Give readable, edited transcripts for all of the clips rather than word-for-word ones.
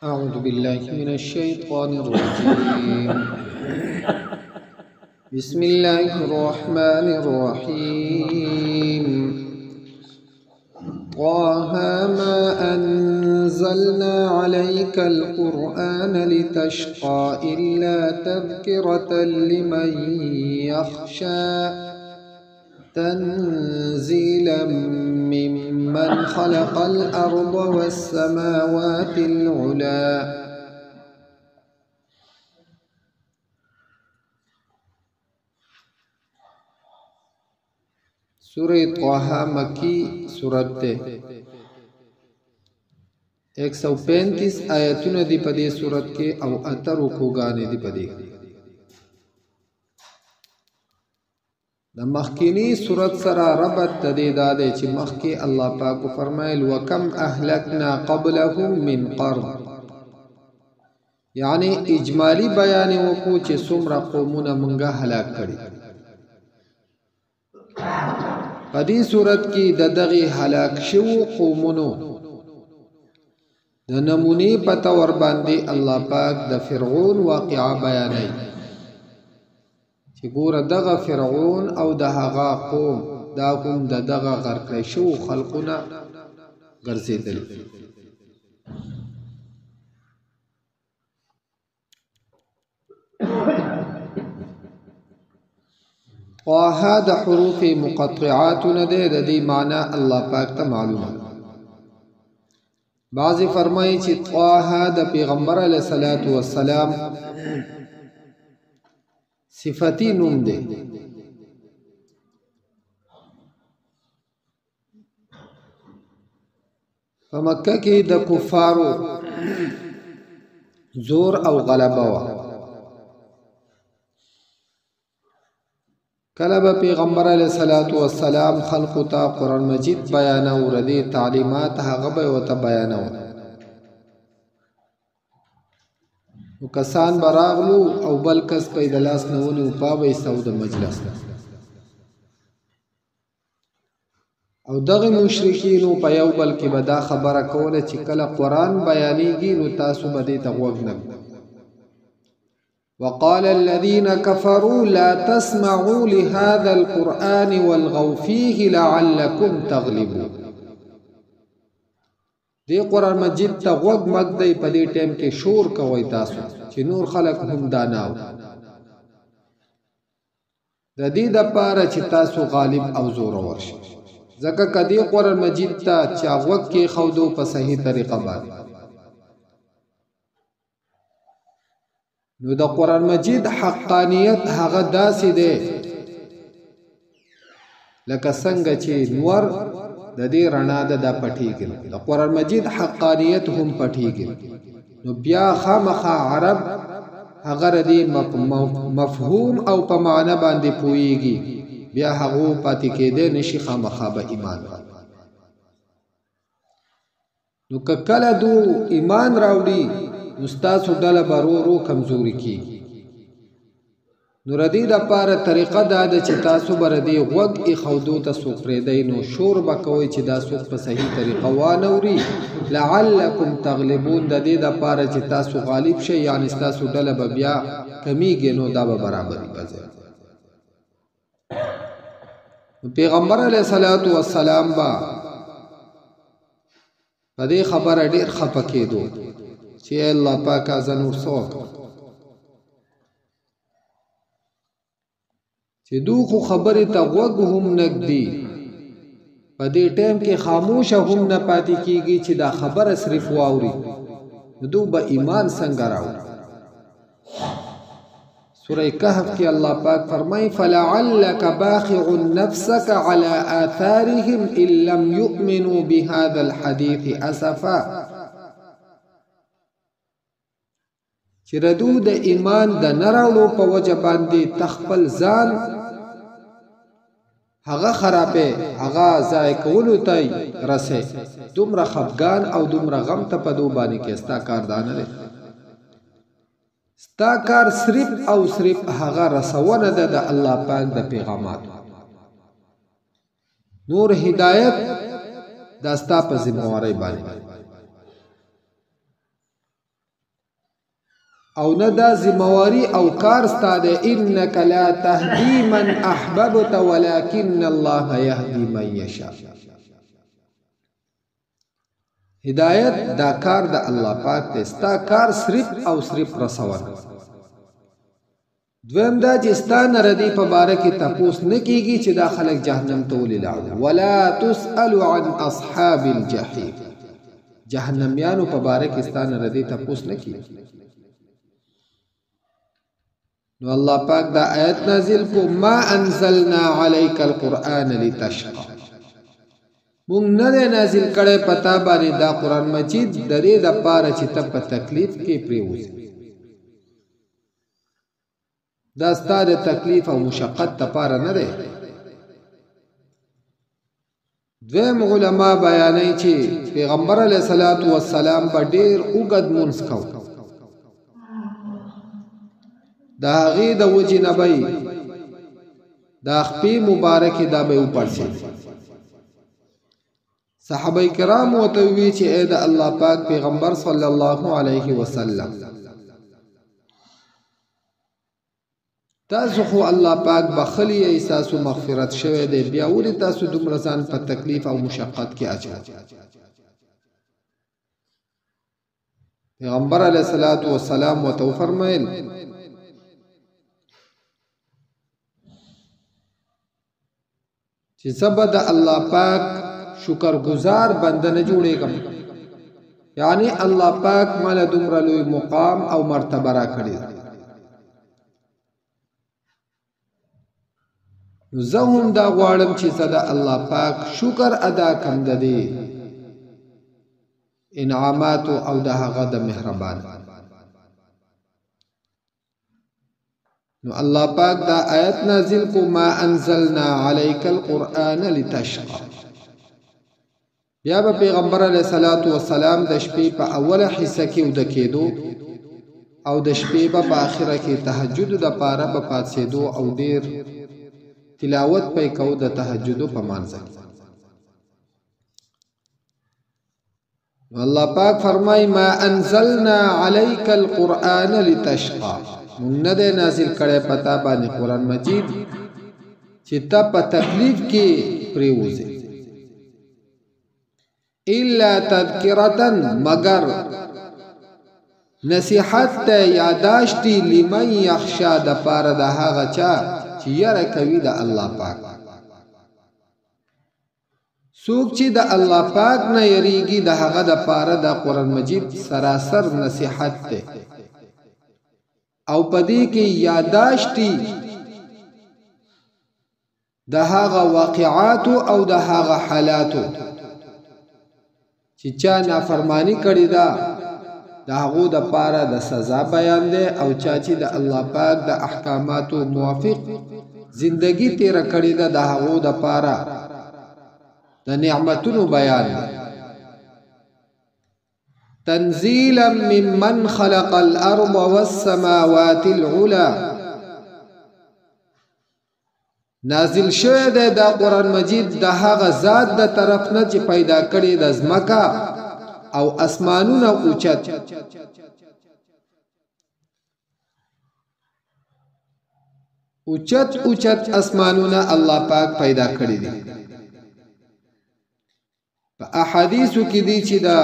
أعوذ بالله من الشيطان الرجيم. بسم الله الرحمن الرحيم. طه ما أنزلنا عليك القرآن لتشقى إلا تذكرة لمن يخشى تنزيلا ممن خلق الأرض والسماوات العلى. سورة طه مکی سورت تے 135 آیتون دی پدی سورت کے او اتر رکوگانی دی پدی. د مخکینی سورت سره ربط تدی داده چې مخکی الله پاک فرمایل وکم اهلکنا قبلهم من قرن، یعنی اجمالی بیان وکړو چې څومره قومونه مونږه هلاک کړي. په دې صورت کې د دغه هلاک شوو قومونو د نمونې په تور باندې الله پاک د فرعون واقعا بیانوي چې ګوره دغه فرعون او د هغه قوم دا کوم دغه غرق شو خلقونه ګرځېدل. طه د حروف مقطعات نه ده، د دې معنی الله پاک ته معلومه. بعضی فرمایي چې طه د پیغمبر علیه الصلاۃ والسلام صفتی نوم ده. په مکه کې د کفارو زور او غلبه و. کله به پیغمبر علیه الصلاۃ والسلام خلق ته قرآن مجید بیان او ردی تعلیمات هغه به وته بیانو. نو کسان براغلو او بل کس پیدلاس نهونی او پاوی سو د مجلس او دغه مشرکینو په یو بل کې به دا خبره کوله چې کله قرآن بیانېږي نو تاسو به دې ته غوږ نه. وقال الذين كفروا لا تسمعوا لهذا القرآن والغوا فيه لعلكم تغلبون. دی قرآن مجید ته غوږ مږ دی په دې ټیم کې شور کوئ تاسو چې نور خلق هم داناو د دې دپاره چې تاسو غالب او زورور شئ. ځکه که دې قرآن مجید ته چا غوږ کېښودو په صحیح طریقه باندې نو د قرآن مجید حقانیت هغه داسې دی لکه څنګه چې نور د دې رڼا د پټیږي. د قرآن مجید حقانیت هم پټیږي. نو بیا خامخا عرب هغه ردی مفهوم او په معنا باندې پوهیږي، بیا هغه پاتې کېدې نشي خامخا به ایمان. نو کله دو ایمان راوړي نو ستاسو ډله به ورو کمزوري کېږي. نو ردی دپاره طریقه دا ده چې تاسو به ردی غوږ ایښودو ته څوک پرېږدئ نو شور به کوئ چې دا څوک په صحیح طریقه وانوري. لعلکم تغلبون د دې دپاره چې تاسو غالب شئ، یعنې ستاسو ډله به بیا کمیږي نو دا به برابري به ځای. پیغمبر علیه الصلاۃ والسلام به په دې خبره ډېر خفه کېدو چې الله پاکه زه نور څه وکړم چې دو خو خبرې ته غوږ هم نږدي، په دې ټیم کې خاموشه هم نه پاتې کېږي چې دا خبره صرف واوري نو دو به ایمان څنګه راوړي. سورہ کهف کې الله پاک فرمایي فلعلک باخع نفسك على آثارهم ان لم يؤمنوا بهذا الحديث اسفا. چې ردو د ایمان د نراولو په وجه باندې تخپل ځان هغه خرابې هغه ځای کولو ته رسې، دومره خفګان او دومره غم ته په دو باندې کې ستا کار دانه دی. ستا کار صرف او صرف هغه رسونه ده د الله پاک د پیغامات. نور هدایت دا ستا په ذمہواری باندې. او نه دا ذمواري او کار ستا دی انک لا تهدی من احببت ولكن الله يهدي من یشاء. هدایت دا کار د الله پاک دی، ستا کار صرف او صرف رسول. دویم دا چې ستا نه ردی په باره کې تپوس نه کېږي چې دا خلک جهنم ته ولې لاړل. ولا تسأل عن اصحاب الجحیم، جهنمیانو په باره کې ستا نه ردی تپوس نه کېږي. نو الله پاک دا آیت نازل کو ما انزلنا عليك القرآن لتشقى، مونږ نه نازل کړی پتا باندې دا قرآن مجید د دې دپاره چې ته په تکلیف کې پرېوځې. دا ستا د تکلیف او مشقت دپاره نه دی. دویم علما بیانوي چې پیغمبر علیه الصلاة والسلام به ډېر اوږد مونځ کوو، د هغې د وجې نه به دا خپې مبارکې دا به وپړسېد. صحابه کرام ورته وویل چې ای د الله پاک پیغمبر صلی الله علیه وسلم، تاسو خو الله پاک بخلی ای تاسو مغفرت شوی دی، بیا ولې تاسو دومره ځان په تکلیف او مشقت کې اچوئ؟ پیغمبر علیه الصلاة والسلام ورته وفرمیل چې زه به د الله پاک شکرګزار بنده نه جوړېږم، یعنی الله پاک ماله دومره لوی مقام او مرتبه راکړې ده، نو زه هم دا غواړم چې زه د الله پاک شکر ادا کړم د دې انعاماتو او د هغه د مهربان. نو الله پاک دا آیت نازل کو ما انزلنا عليك القرآن لتشقى. بیا به پیغمبر علیه الصلاة والسلام د شپې په اوله حصه کې وده کېدو او د شپې به په آخره کې تهجد دپاره به پاڅېدو او ډېر تلاوت پې کو د تهجدو په مانځه کې. الله پاک فرمای ما انزلنا عليك القرآن لتشقى، مونږ نه دی نازل کړی پتا باندې قرآن مجید چې ته په تکلیف کې پرېوځې. الا تذکرة، مگر نصیحت ته یاداشتي لمن یخشا د پاره د هغه چا چې یره کوي د الله پاک. څوک چې د الله پاک نه یریږي د هغه د پاره د قرآن مجید سراسر نصیحت ده او پدې کې یاداشتي د هغه واقعات او د هغه حالاتو چې چا نافرمانی کړې ده د هغو د پاره د سزا بیان دی، او چا چې د الله پاک د احکاماتو موافق زندگی تیر کړې ده د هغو د پاره د نعمتونو بیان دی. تنزیلا ممن خلق الارض والسماوات العلا، نازل شوی دی دا قرآن مجید د هغه ذات د طرف نه چې پیدا کړي د ځمکه او اسمانونه اوچت. اوچت اوچت اسمانونه الله پاک پیدا کړي دي. په احادیثو کې دي چې دا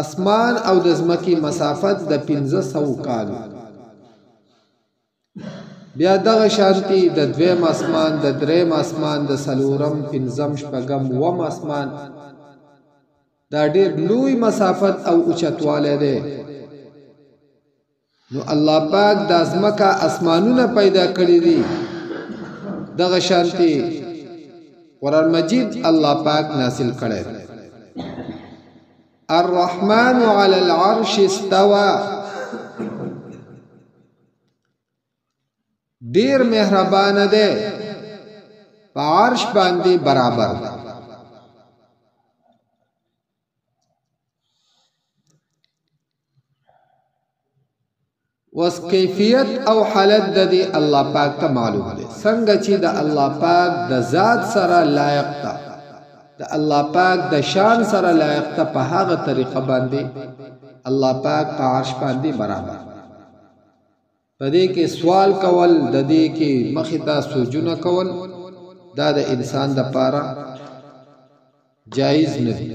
اسمان او د ځمکې مسافت د 1500 کالو، بیا دغه شانتي د دویم اسمان، د دریم اسمان، د څلورم، پنځم، شپږم، اووم اسمان، دا ډېر لوی مسافت او اوچتوالی دی. نو الله پاک د ځمکه اسمانونه پیدا کړي دي. دغه شانتي قرآن مجید الله پاک نازل کړی دی. الرحمن على العرش استوى، ډیر مهربان دی، په عرش باندې برابر دی. وس کیفیت او حالت د دې الله پاک ته معلوم دی. څنګه چې د الله پاک د ذات سره لایق ده، د الله پاک د شان سره لایق ته، په هغه طریقه باندې الله پاک په عرش باندې برابر. پدې کې سوال کول د دې کې مخې ته سوجونه کول دا د انسان د پاره جایز نه دی.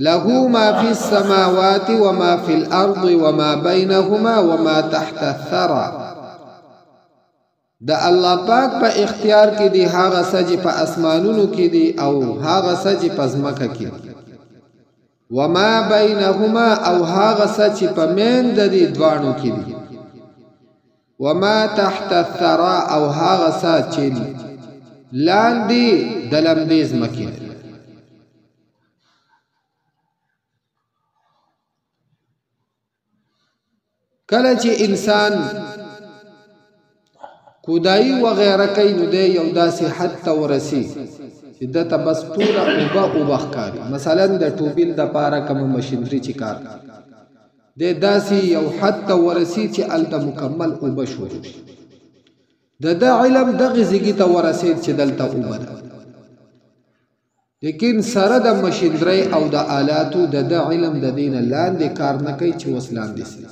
له ما في السماوات وما في الأرض وما بينهما وما تحت الثرى. د الله پاک په اختیار کې دی هغه څه چې په اسمانونو کې دی او هغه څه چې په ځمکه کې دی. وما بينهما او هغه څه چې په منځ د دې دوانو کې دی. وما تحت الثرى او هغه څه چې لاندې د لمدې ځمکې دی. کله چې انسان کودای وغیرہ کوي نو دی یو داسې حد ته ورسي چې دته بس ټوله اوبه ښکاري. مثلا د ټوبیل د پاره کوم مشینري چې کار دی داسې یو حد ته ورسي چې هلته مکمل اوبه شروع شي. د علم دغې زیږې ته ورسېد چې دلته اوبه ده، لیکن سره د مشینرۍ او د آلاتو د علم د دې نه لاندې کار نه کوي چې اوس لاندې سي.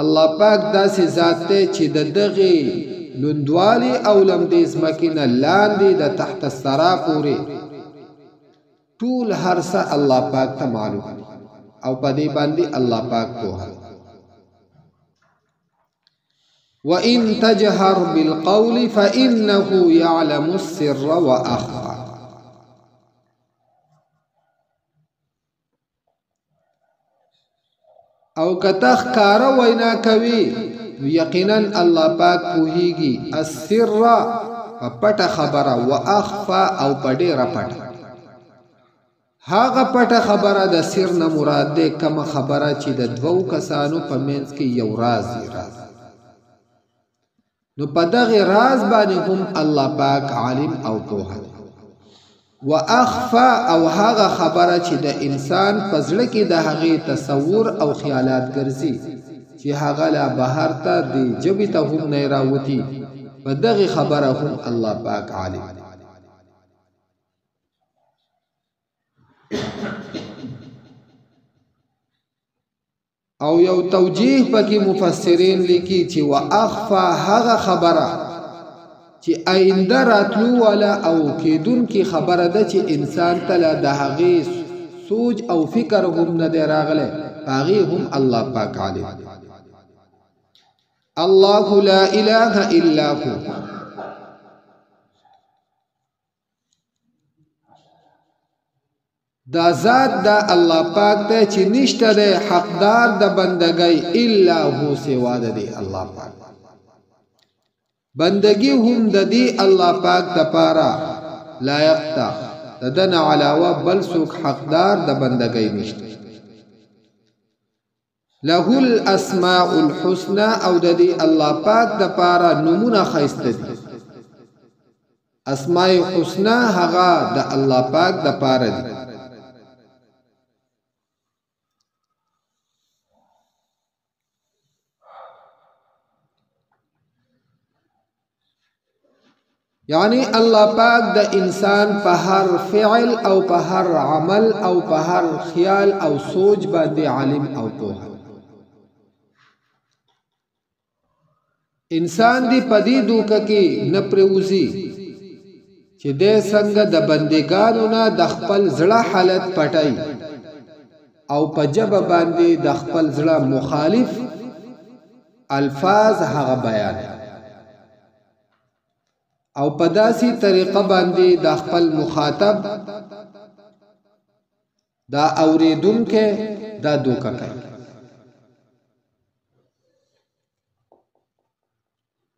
الله پاک داسې ذات دی چې د دغې لوندوالي او لمدې ځمکې نه لاندې د تحت الثرى پورې ټول هر څه الله پاک ته معلوم او په دې باندې الله پاک پوهه. وَإِن تَجْهَرْ بِالْقَوْلِ فَإِنَّهُ يَعْلَمُ السِّرَّ وَأَخْفَى. او کته ښکاره وینا کوي یقینا الله پاک پوهیږي السر په پټه خبره واخفا او په ډیره پټه. هغه پټه خبره د سر نه مراد ده کومه خبره چې د دوو کسانو په منځ کې یو راز دی. نو په دغه راز باندې هم الله پاک عالم او پوهه. واخفا او هغه خبره چې د انسان په زړه کې د هغې تصور او خیالات ګرځي چې هغه لا بهر ته د ژبې ته هم نه راوتي، په دغه خبره هم الله پاک عالم. او یو توجیه پکې مفسرین لیکي چې واخفا هغه خبره چې آینده راتلو والا او کېدونکې خبره ده چې انسان ته لا د هغې سوچ او فکر هم نه دی راغلی، هغې هم الله پاک عالم. الله لا اله الا هو. دا ذات دا الله پاک دی چې نشته دی حقدار د بندګۍ الا هو سوا د دی الله پاک. بندگی هم د دې الله پاک د پاره لایق ده، د دنه علاوه بل څوک حقدار د بندګۍ نشته. له الاسماء الحسنى او د دې الله پاک د پاره نمونه ښایسته دي. اسماء حسنا هغه د الله پاک د پاره دي. یعنی الله پاک د انسان په هر فعل او په هر عمل او په هر خیال او سوچ باندې عالم او پوه. انسان دی پدی دوکه کې نه پروزي چې د څنګه د بندګانو نه د خپل زړه حالت پټای او په جبه باندې د خپل زړه مخالف الفاظ هغه بیان او په داسې طریقه باندې د خپل مخاطب دا اوریدونکو دا دوکه کوي.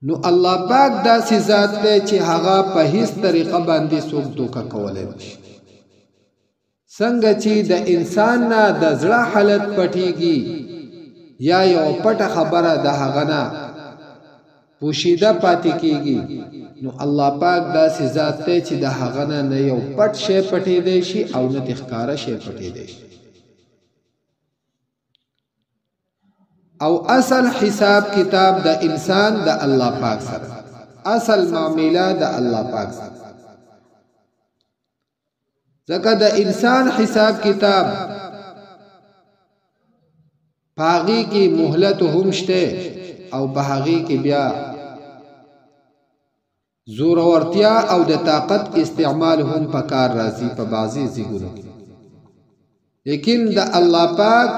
نو الله پاک داسې ذات دی چې هغه په هیڅ طریقه باندې څوک دوکه کولی نشي. څنګه چې د انسان نه د زړه حالت پټیږي یا یو پټه خبره د هغه نه پوشیده پاتې کیږي، نو الله پاک داسې ذات دی چې د هغه نه یو پټ شی پټېدی شي او نه د ښکاره شی پټېدی شي. او اصل حساب کتاب د انسان د الله پاک سره، اصل معامله د الله پاک سره. ځکه د انسان حساب کتاب پاغي کې مهلت هم شته او پاغي کې بیا زور ورتیا او د طاقت استعمال هم پکار راځي په بعضي ځایونو کې لیکن د الله پاک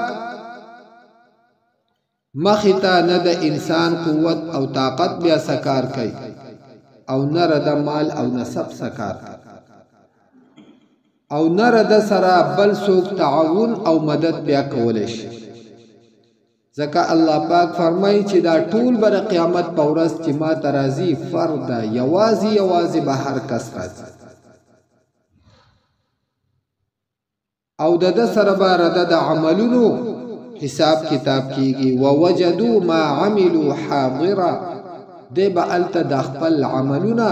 مخته نه د انسان قوت او طاقت بیا سکار کوي او نه د مال او نسب سکار او نه د سره بل څوک تعاون او مدد بیا کولای شي ځکه الله پاک فرمایي چې دا ټول بر قیامت په ورځ چې ما ترازی فرد یوازي به هر کس راځي او د سره بار د عملونو حساب کتاب کیږي ووجدوا ما عملوا حاضرا د به الته د خپل عملونه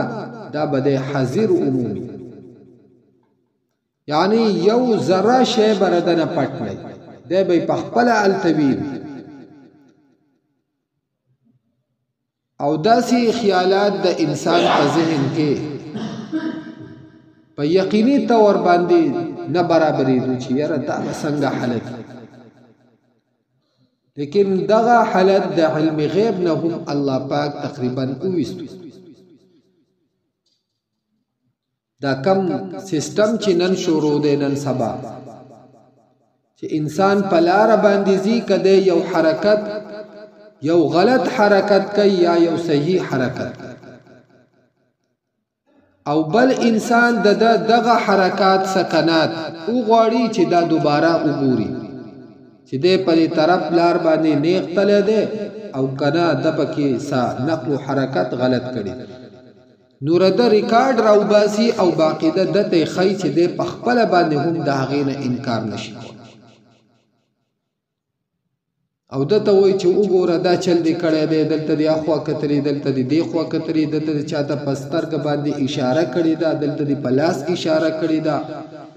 دا به حاضر عمومي یعنی یو ذره شی بردنه پټ نه دی به په خپل التوی او داسې خیالات د انسان په ذهن کې په یقیني تور باندې نه برابرې چې یاره دا څنګه حالت لیکن دغه حالت د علم غیب نه هم الله پاک تقریبا اوست دا کم سیستم چې نن شروع دی نن سبا چې انسان په لار باندې ځي کده یو حرکت یو غلط حرکت کوي یا یو صحیح حرکت او بل انسان دغه حرکات سکنات او غواړي چې دا دوباره وګوري چې دې په طرف لار باندې نیغ تله ده او کنا د پکې سا نقل و حرکت غلط کړي نور د ریکارډ راو باسي او باقاعده دته خی چې دې په خپل باندې هم د هغې نه انکار نشي او دته وای چې وګوره دا چل دی کړی دی دلته دی اخوا کتري دلته دی خوا کتري دلته چاته پسترګ باندې اشاره کړی دا دلته دی پلاس اشاره کړی دا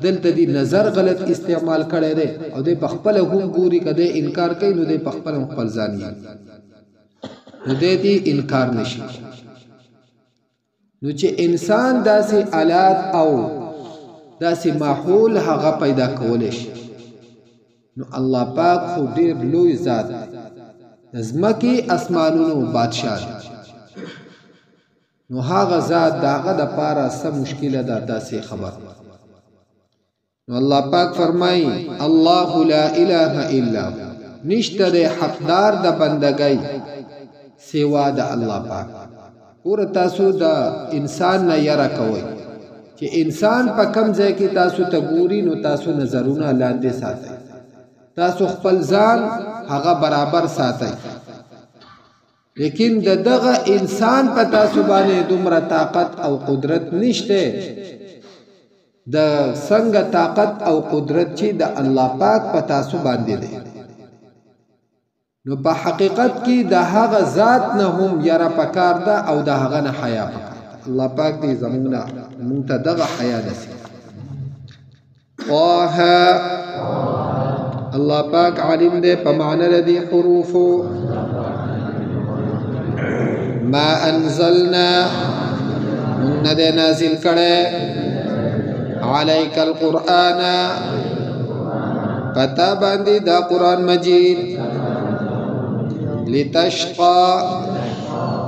دلته دی نظر غلط استعمال کړی دی او دی بخپل هم ګوري کده انکار کوي نو دی بخپل خپل ځاني نو دی انکار نشي نو چې انسان داسې آلات او داسې ماحول هغه پیدا کولای شي نو الله پاک خو ډیر لوی ذات زمکی اسمانونو بادشاہ نو هغه ذات داغه د پاره سم مشکله ده داسې خبر نو الله پاک فرمای الله لا اله الا هو نشته حقدار د بندګۍ سوا د الله پاک اور تاسو د انسان نه یره کوي چې انسان په کم ځای کې تاسو ته ګوري نو تاسو نظرونه لاندې ساتي تاسو خپل ځان هغه برابر ساتي لیکن دغه انسان په تاسو باندې دومره طاقت او قدرت نشته د څنګه طاقت او قدرت چې د الله پاک په تاسو باندې دی نو په حقیقت کې د هغه ذات نه هم یره پکار ده او د هغه نه حیا پکار الله پاک دې زمونږه مونږ ته دغه حیا نصیب طه الله پاک عالم دے پا معنی لدی حروفو ما انزلنا من دے نازل کرے علیک القرآن پتا باندی دا قرآن مجید لتشقا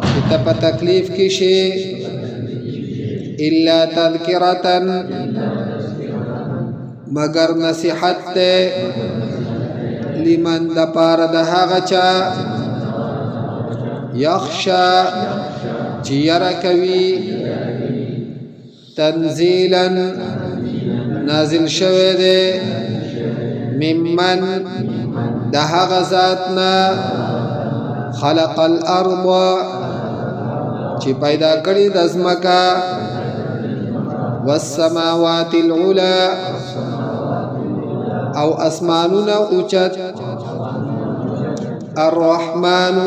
کتا پا تکلیف کشی الا تذکرتا مگر نصیحت تے لمن د پار د هغه چا یخشا چې یره کوي تنزیلا نازل شوی دی ممن د هغه ذاتنا خلق الارض چې پیدا کړی د ځمکه والسماوات العلا او اسمانونا اوچت الرحمن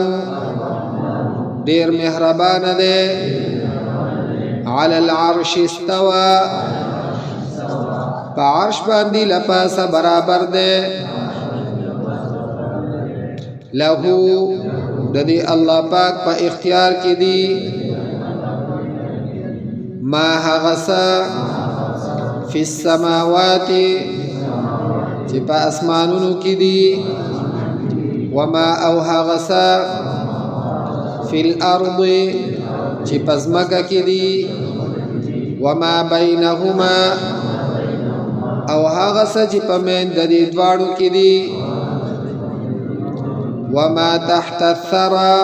دیر مهربان دے علی العرش استوى پا عرش باندی لپاسا برابر دے لہو ددی اللہ پاک پا اختیار کی دی ما هغسا فی السماوات چې په اسمانونو کې دي وما او هغه څه فی الارض چې په ځمکه کې دي وما بینهما او هغه څه چې په منځ د دې دواړو کې دي وما تحت الثرى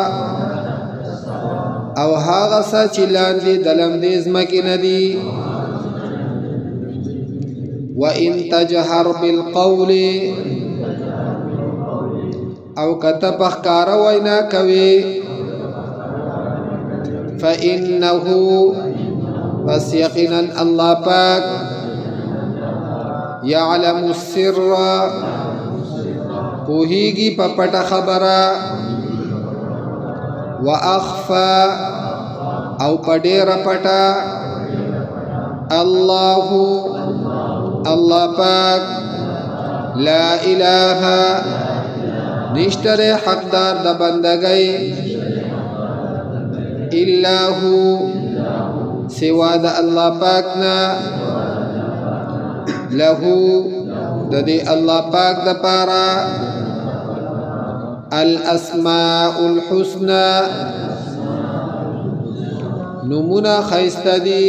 او هغه څه چې لاندې د لمدې ځمکې نه دي وإن تجهر بالقول او کته په ښکاره وینا کوي فإنه پس یقینا الله پاک يعلم السر پوهیږي په پټه خبره واخفى او په ډیره پټه الله پاک لا اله نشتر حقدار د بندګۍ الا هو سوا د الله پاک نه له د دې الله پاک د پاره الاسماء الحسنى نمونه خیسته دي